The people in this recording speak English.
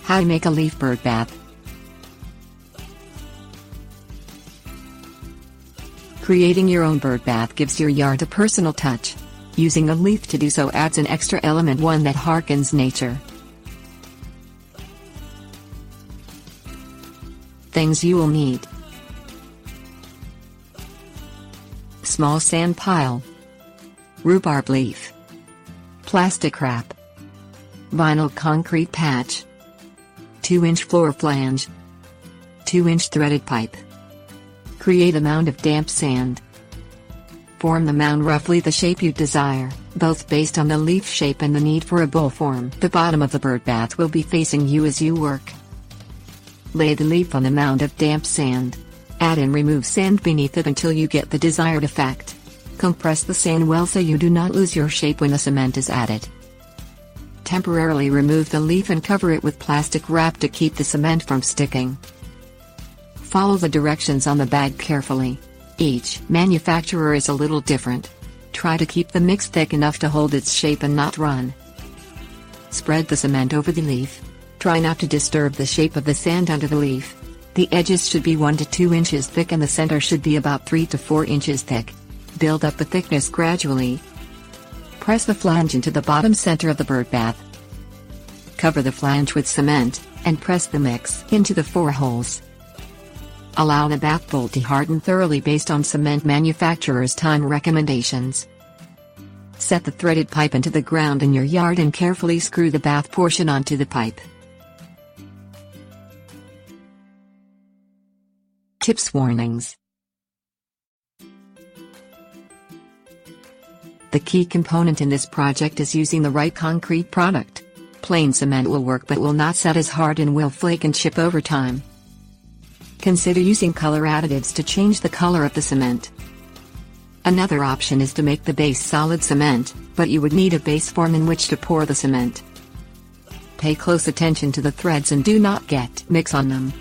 How to make a leaf bird bath. Creating your own bird bath gives your yard a personal touch. Using a leaf to do so adds an extra element, one that harkens nature. Things you will need: small sand pile, rhubarb leaf, plastic wrap, vinyl concrete patch, 2-inch floor flange, 2-inch threaded pipe. Create a mound of damp sand. Form the mound roughly the shape you desire, both based on the leaf shape and the need for a bowl form. The bottom of the bird bath will be facing you as you work. Lay the leaf on a mound of damp sand. Add and remove sand beneath it until you get the desired effect. Compress the sand well so you do not lose your shape when the cement is added. Temporarily remove the leaf and cover it with plastic wrap to keep the cement from sticking. Follow the directions on the bag carefully. Each manufacturer is a little different. Try to keep the mix thick enough to hold its shape and not run. Spread the cement over the leaf. Try not to disturb the shape of the sand under the leaf. The edges should be 1 to 2 inches thick and the center should be about 3 to 4 inches thick. Build up the thickness gradually. Press the flange into the bottom center of the bird bath. Cover the flange with cement, and press the mix into the 4 holes. Allow the bath bowl to harden thoroughly based on cement manufacturer's time recommendations. Set the threaded pipe into the ground in your yard and carefully screw the bath portion onto the pipe. Tips: warnings. The key component in this project is using the right concrete product. Plain cement will work but will not set as hard and will flake and chip over time. Consider using color additives to change the color of the cement. Another option is to make the base solid cement, but you would need a base form in which to pour the cement. Pay close attention to the threads and do not get mix on them.